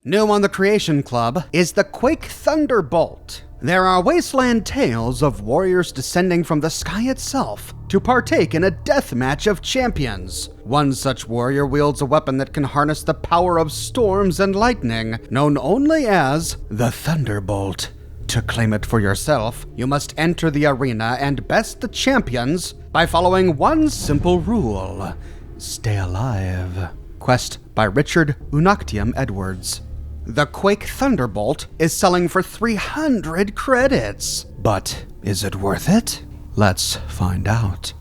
New on the Creation Club is the Quake Thunderbolt. There are wasteland tales of warriors descending from the sky itself to partake in a death match of champions. One such warrior wields a weapon that can harness the power of storms and lightning, known only as the Thunderbolt. To claim it for yourself, you must enter the arena and best the champions by following one simple rule: stay alive. Quest by Richard Unoctium Edwards. The Quake Thunderbolt is selling for 300 credits. But is it worth it? Let's find out.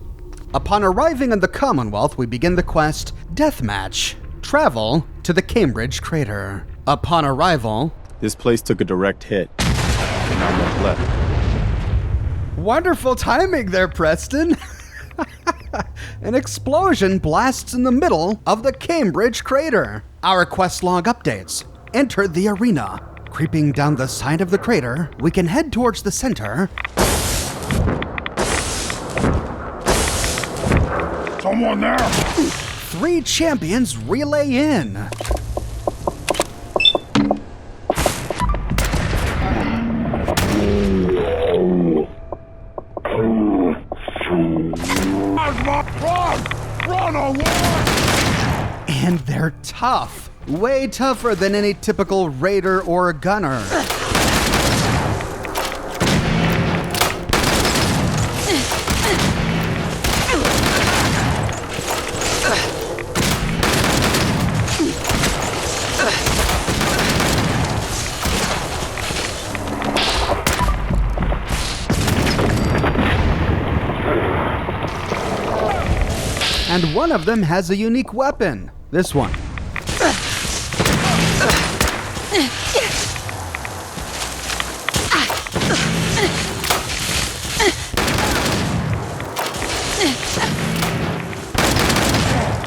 Upon arriving in the Commonwealth, we begin the quest Deathmatch. Travel to the Cambridge Crater. Upon arrival, this place took a direct hit. Not much left. Wonderful timing there, Preston. An explosion blasts in the middle of the Cambridge Crater. Our quest log updates. Enter the arena. Creeping down the side of the crater, we can head towards the center. Someone there! 3 champions relay in. Run away! And they're tough. Way tougher than any typical raider or gunner. And one of them has a unique weapon. This one.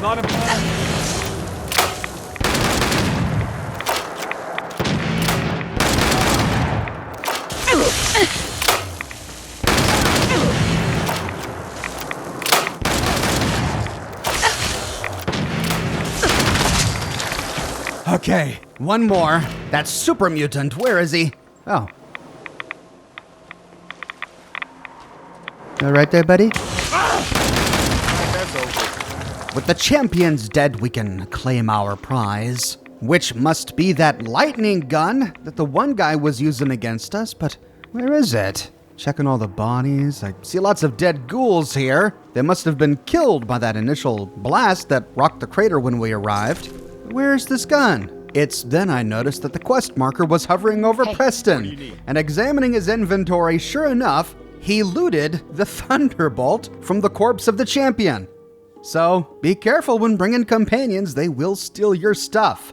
Not a Okay, one more. That super mutant, where is he? Oh. All right there, buddy? With the champions dead, we can claim our prize, which must be that lightning gun that the one guy was using against us, but where is it? Checking all the bodies. I see lots of dead ghouls here. They must have been killed by that initial blast that rocked the crater when we arrived. Where's this gun? It's then I noticed that the quest marker was hovering over Preston, and examining his inventory, sure enough, he looted the Thunderbolt from the corpse of the champion. So, be careful when bringing companions, they will steal your stuff.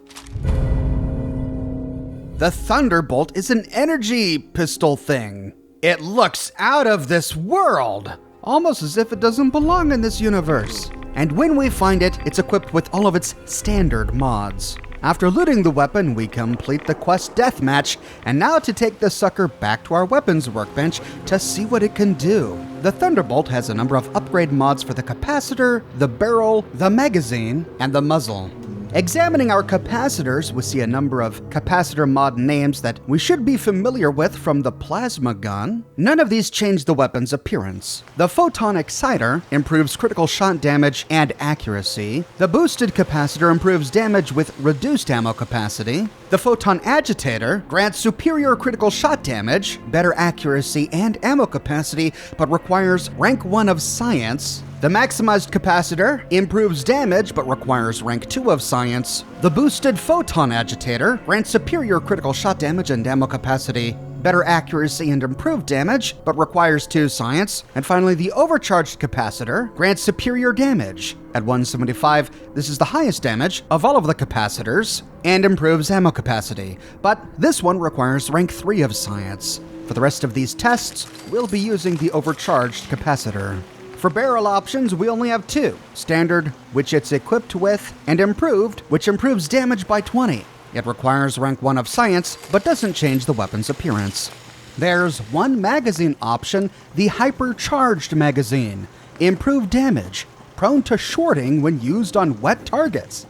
The Thunderbolt is an energy pistol thing. It looks out of this world, almost as if it doesn't belong in this universe. And when we find it, it's equipped with all of its standard mods. After looting the weapon, we complete the quest Deathmatch, and now to take the sucker back to our weapons workbench to see what it can do. The Thunderbolt has a number of upgrade mods for the capacitor, the barrel, the magazine, and the muzzle. Examining our capacitors, we see a number of capacitor mod names that we should be familiar with from the plasma gun. None of these change the weapon's appearance. The photon exciter improves critical shot damage and accuracy. The boosted capacitor improves damage with reduced ammo capacity. The photon agitator grants superior critical shot damage, better accuracy, and ammo capacity, but requires rank 1 of science. The maximized capacitor improves damage but requires rank 2 of science. The boosted photon agitator grants superior critical shot damage and ammo capacity, better accuracy and improved damage but requires 2 science. And finally, the overcharged capacitor grants superior damage. At 175, this is the highest damage of all of the capacitors and improves ammo capacity, but this one requires rank 3 of science. For the rest of these tests, we'll be using the overcharged capacitor. For barrel options, we only have 2. Standard, which it's equipped with, and Improved, which improves damage by 20. It requires rank 1 of science, but doesn't change the weapon's appearance. There's one magazine option, the Hypercharged magazine. Improved damage, prone to shorting when used on wet targets.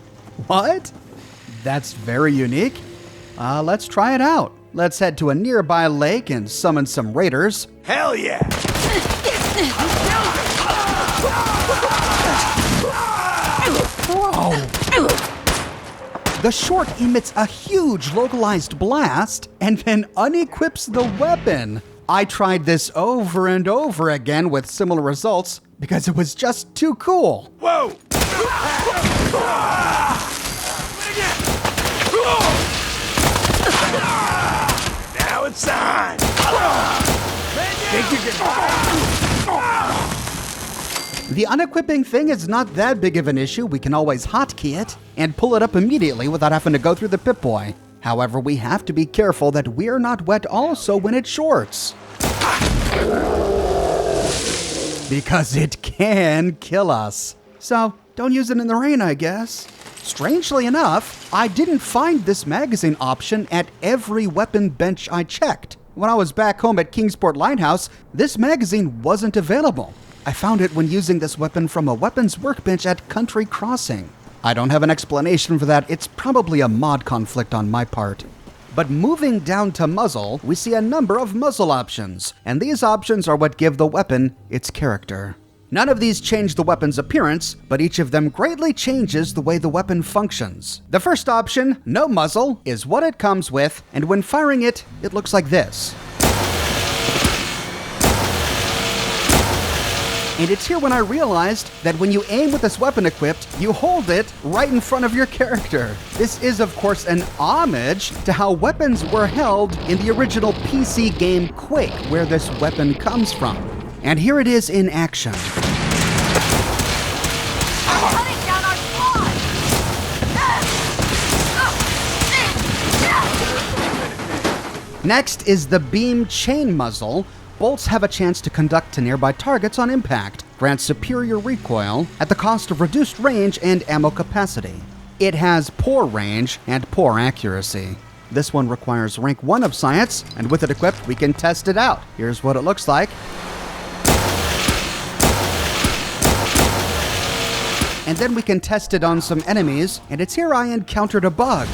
What? That's very unique. Let's try it out. Let's head to a nearby lake and summon some raiders. Hell yeah! The short emits a huge localized blast and then unequips the weapon. I tried this over and over again with similar results because it was just too cool. Whoa! Now it's on! Think you can... The unequipping thing is not that big of an issue. We can always hotkey it and pull it up immediately without having to go through the Pip-Boy. However, we have to be careful that we're not wet also when it shorts. Because it can kill us. So, don't use it in the rain, I guess. Strangely enough, I didn't find this magazine option at every weapon bench I checked. When I was back home at Kingsport Lighthouse, this magazine wasn't available. I found it when using this weapon from a weapons workbench at Country Crossing. I don't have an explanation for that. It's probably a mod conflict on my part. But moving down to muzzle, we see a number of muzzle options, and these options are what give the weapon its character. None of these change the weapon's appearance, but each of them greatly changes the way the weapon functions. The first option, no muzzle, is what it comes with, and when firing it, it looks like this. And it's here when I realized that when you aim with this weapon equipped, you hold it right in front of your character. This is, of course, an homage to how weapons were held in the original PC game Quake, where this weapon comes from. And here it is in action. Cutting down our squad! Next is the beam chain muzzle. Bolts have a chance to conduct to nearby targets on impact, grant superior recoil at the cost of reduced range and ammo capacity. It has poor range and poor accuracy. This one requires rank 1 of science, and with it equipped, we can test it out. Here's what it looks like. And then we can test it on some enemies, and it's here I encountered a bug.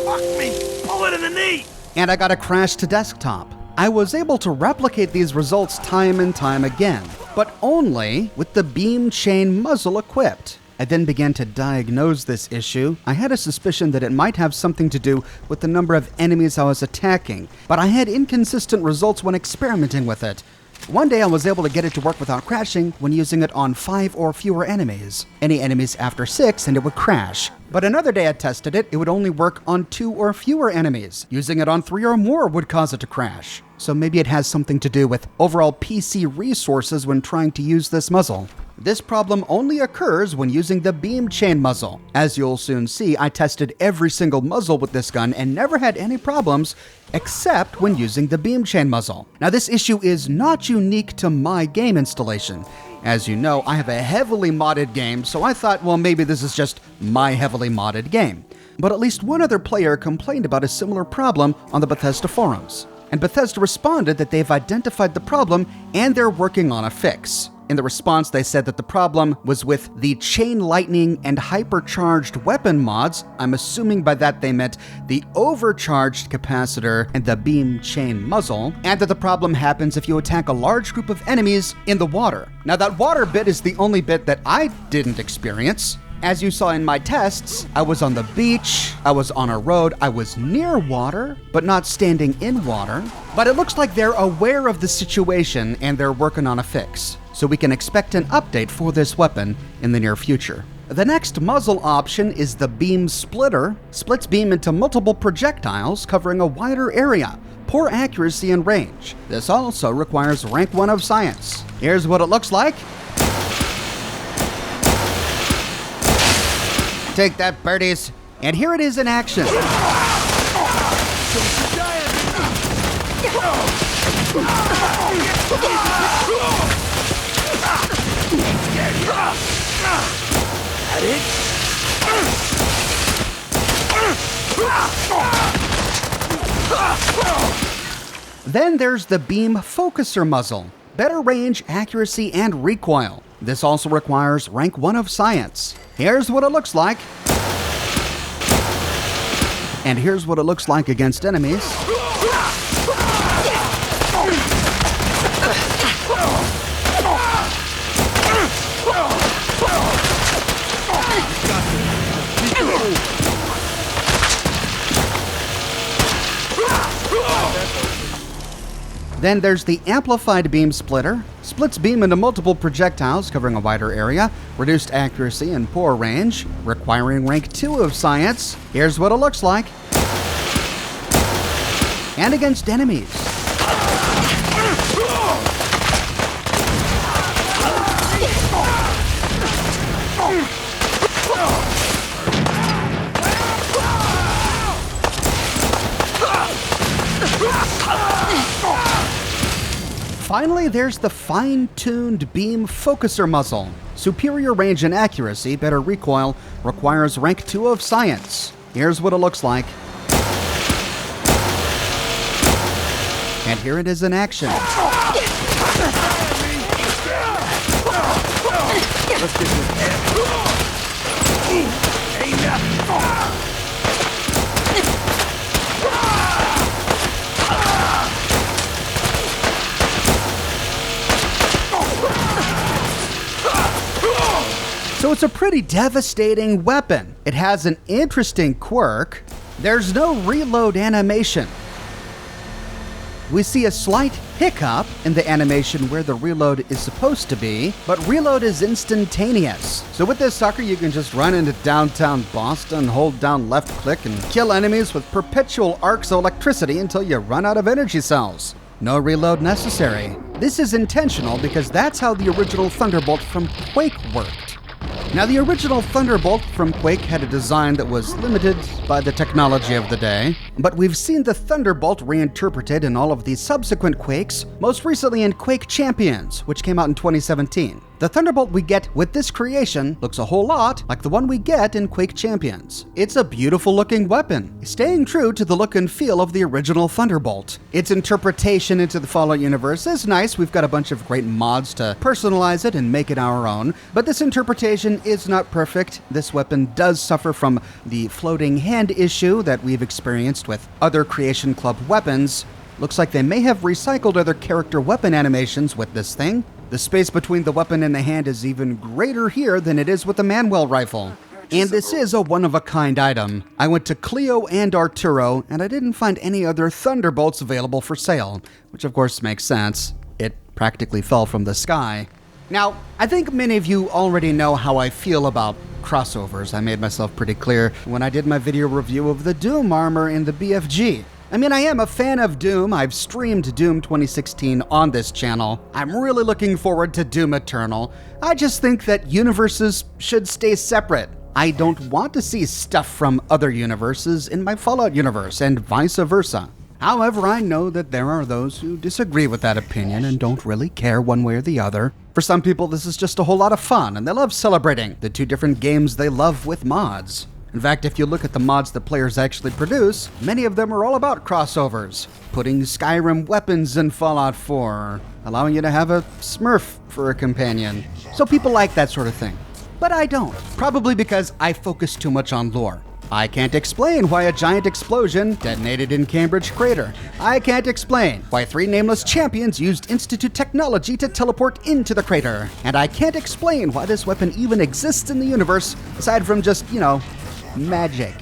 Fuck me! Bullet in the knee! And I got a crash to desktop. I was able to replicate these results time and time again, but only with the beam chain muzzle equipped. I then began to diagnose this issue. I had a suspicion that it might have something to do with the number of enemies I was attacking, but I had inconsistent results when experimenting with it. One day I was able to get it to work without crashing when using it on 5 or fewer enemies. Any enemies after 6 and it would crash. But another day I tested it, it would only work on 2 or fewer enemies. Using it on 3 or more would cause it to crash. So maybe it has something to do with overall PC resources when trying to use this muzzle. This problem only occurs when using the beam chain muzzle. As you'll soon see, I tested every single muzzle with this gun and never had any problems except when using the beam chain muzzle. Now this issue is not unique to my game installation. As you know, I have a heavily modded game, so I thought, well, maybe this is just my heavily modded game. But at least one other player complained about a similar problem on the Bethesda forums. And Bethesda responded that they've identified the problem and they're working on a fix. In the response, they said that the problem was with the chain lightning and hypercharged weapon mods. I'm assuming by that they meant the overcharged capacitor and the beam chain muzzle, and that the problem happens if you attack a large group of enemies in the water. Now that water bit is the only bit that I didn't experience. As you saw in my tests, I was on the beach, I was on a road, I was near water, but not standing in water. But it looks like they're aware of the situation and they're working on a fix. So we can expect an update for this weapon in the near future. The next muzzle option is the beam splitter. Splits beam into multiple projectiles covering a wider area. Poor accuracy and range. This also requires rank 1 of science. Here's what it looks like. Take that, birdies. And here it is in action. Then there's the beam focuser muzzle. Better range, accuracy, and recoil. This also requires rank 1 of science. Here's what it looks like. And here's what it looks like against enemies. Then there's the Amplified Beam Splitter. Splits beam into multiple projectiles covering a wider area, reduced accuracy and poor range, requiring rank 2 of science. Here's what it looks like. And against enemies. Finally, there's the fine-tuned beam focuser muzzle. Superior range and accuracy, better recoil, requires rank 2 of science. Here's what it looks like. And here it is in action. Let's get this. Ain't nothing. So it's a pretty devastating weapon. It has an interesting quirk. There's no reload animation. We see a slight hiccup in the animation where the reload is supposed to be, but reload is instantaneous. So with this sucker, you can just run into downtown Boston, hold down left click, and kill enemies with perpetual arcs of electricity until you run out of energy cells. No reload necessary. This is intentional because that's how the original Thunderbolt from Quake worked. Now, the original Thunderbolt from Quake had a design that was limited by the technology of the day, but we've seen the Thunderbolt reinterpreted in all of the subsequent Quakes, most recently in Quake Champions, which came out in 2017. The Thunderbolt we get with this creation looks a whole lot like the one we get in Quake Champions. It's a beautiful looking weapon, staying true to the look and feel of the original Thunderbolt. Its interpretation into the Fallout universe is nice. We've got a bunch of great mods to personalize it and make it our own, but this interpretation is not perfect. This weapon does suffer from the floating hand issue that we've experienced with other Creation Club weapons. Looks like they may have recycled other character weapon animations with this thing. The space between the weapon and the hand is even greater here than it is with the Manuel rifle. And this is a one-of-a-kind item. I went to Clio and Arturo, and I didn't find any other Thunderbolts available for sale, which of course makes sense. It practically fell from the sky. Now, I think many of you already know how I feel about crossovers. I made myself pretty clear when I did my video review of the Doom armor in the BFG. I mean, I am a fan of Doom. I've streamed Doom 2016 on this channel. I'm really looking forward to Doom Eternal. I just think that universes should stay separate. I don't want to see stuff from other universes in my Fallout universe, and vice versa. However, I know that there are those who disagree with that opinion and don't really care one way or the other. For some people, this is just a whole lot of fun, and they love celebrating the two different games they love with mods. In fact, if you look at the mods that players actually produce, many of them are all about crossovers, putting Skyrim weapons in Fallout 4, allowing you to have a Smurf for a companion. So people like that sort of thing. But I don't, probably because I focus too much on lore. I can't explain why a giant explosion detonated in Cambridge Crater. I can't explain why 3 nameless champions used Institute technology to teleport into the crater. And I can't explain why this weapon even exists in the universe, aside from just, magic.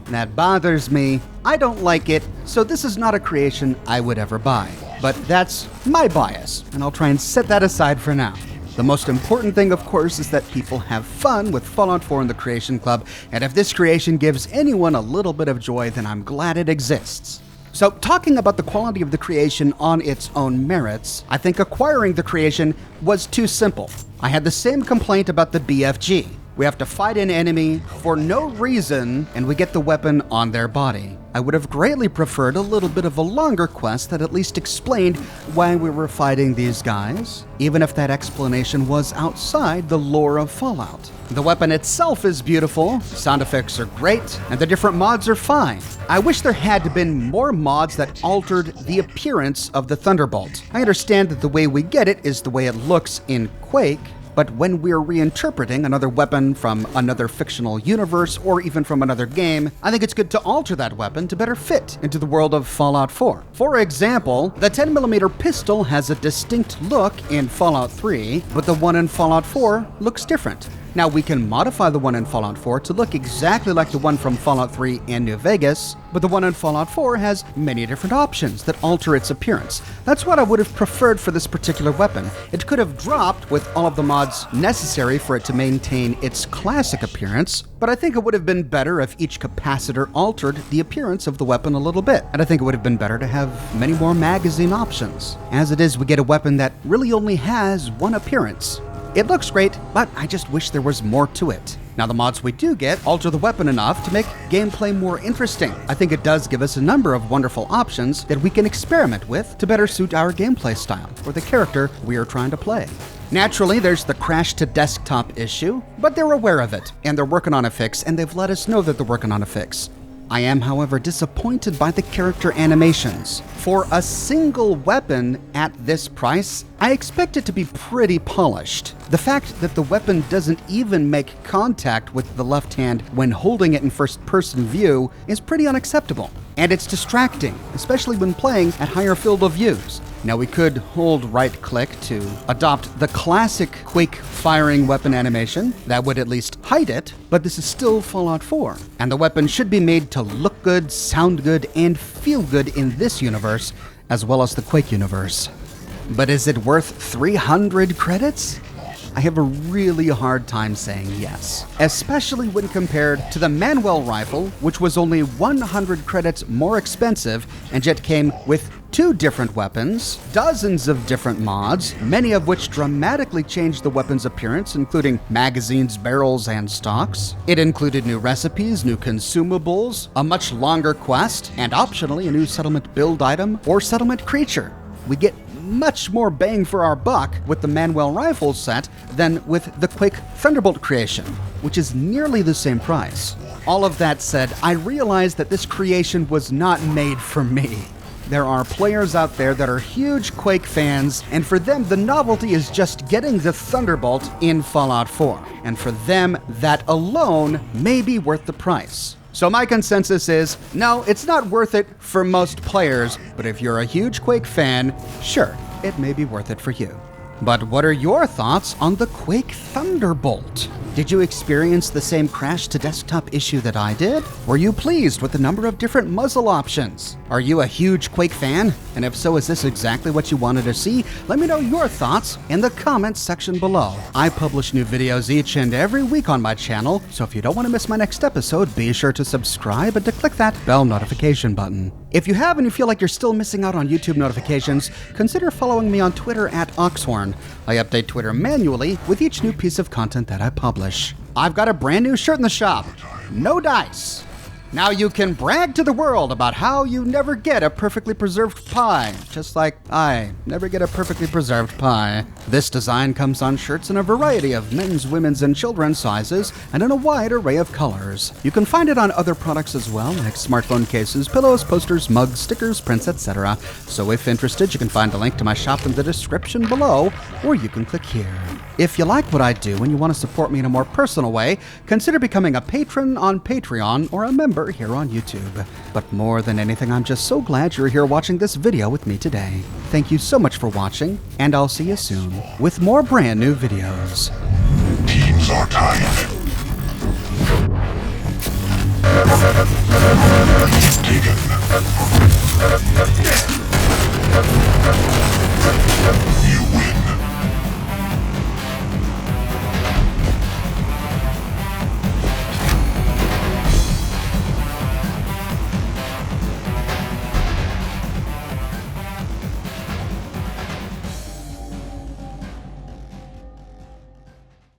And that bothers me. I don't like it, so this is not a creation I would ever buy. But that's my bias, and I'll try and set that aside for now. The most important thing, of course, is that people have fun with Fallout 4 in the Creation Club, and if this creation gives anyone a little bit of joy, then I'm glad it exists. So, talking about the quality of the creation on its own merits, I think acquiring the creation was too simple. I had the same complaint about the BFG. We have to fight an enemy for no reason, and we get the weapon on their body. I would have greatly preferred a little bit of a longer quest that at least explained why we were fighting these guys, even if that explanation was outside the lore of Fallout. The weapon itself is beautiful, sound effects are great, and the different mods are fine. I wish there had been more mods that altered the appearance of the Thunderbolt. I understand that the way we get it is the way it looks in Quake, but when we're reinterpreting another weapon from another fictional universe or even from another game, I think it's good to alter that weapon to better fit into the world of Fallout 4. For example, the 10mm pistol has a distinct look in Fallout 3, but the one in Fallout 4 looks different. Now, we can modify the one in Fallout 4 to look exactly like the one from Fallout 3 and New Vegas, but the one in Fallout 4 has many different options that alter its appearance. That's what I would have preferred for this particular weapon. It could have dropped with all of the mods necessary for it to maintain its classic appearance, but I think it would have been better if each capacitor altered the appearance of the weapon a little bit, and I think it would have been better to have many more magazine options. As it is, we get a weapon that really only has one appearance. It looks great, but I just wish there was more to it. Now, the mods we do get alter the weapon enough to make gameplay more interesting. I think it does give us a number of wonderful options that we can experiment with to better suit our gameplay style or the character we are trying to play. Naturally, there's the crash to desktop issue, but they're aware of it, and they're working on a fix, and they've let us know that they're working on a fix. I am, however, disappointed by the character animations. For a single weapon at this price, I expect it to be pretty polished. The fact that the weapon doesn't even make contact with the left hand when holding it in first-person view is pretty unacceptable. And it's distracting, especially when playing at higher field of views. Now, we could hold right-click to adopt the classic Quake firing weapon animation. That would at least hide it, but this is still Fallout 4. And the weapon should be made to look good, sound good, and feel good in this universe, as well as the Quake universe. But is it worth 300 credits? I have a really hard time saying yes, especially when compared to the Manuel rifle, which was only 100 credits more expensive and yet came with 2 different weapons, dozens of different mods, many of which dramatically changed the weapon's appearance, including magazines, barrels, and stocks. It included new recipes, new consumables, a much longer quest, and optionally a new settlement build item or settlement creature. We get much more bang for our buck with the Manuel rifle set than with the Quake Thunderbolt creation, which is nearly the same price. All of that said, I realize that this creation was not made for me. There are players out there that are huge Quake fans, and for them the novelty is just getting the Thunderbolt in Fallout 4. And for them, that alone may be worth the price. So my consensus is, no, it's not worth it for most players, but if you're a huge Quake fan, sure, it may be worth it for you. But what are your thoughts on the Quake Thunderbolt? Did you experience the same crash to desktop issue that I did? Were you pleased with the number of different muzzle options? Are you a huge Quake fan? And if so, is this exactly what you wanted to see? Let me know your thoughts in the comments section below. I publish new videos each and every week on my channel, so if you don't want to miss my next episode, be sure to subscribe and to click that bell notification button. If you have and you feel like you're still missing out on YouTube notifications, consider following me on Twitter at Oxhorn. I update Twitter manually with each new piece of content that I publish. I've got a brand new shirt in the shop. No dice. Now you can brag to the world about how you never get a perfectly preserved pie, just like I never get a perfectly preserved pie. This design comes on shirts in a variety of men's, women's, and children's sizes, and in a wide array of colors. You can find it on other products as well, like smartphone cases, pillows, posters, mugs, stickers, prints, etc. So if interested, you can find a link to my shop in the description below, or you can click here. If you like what I do and you want to support me in a more personal way, consider becoming a patron on Patreon or a member here on YouTube. But more than anything, I'm just so glad you're here watching this video with me today. Thank you so much for watching, and I'll see you soon with more brand new videos. Teams are tied. Taken.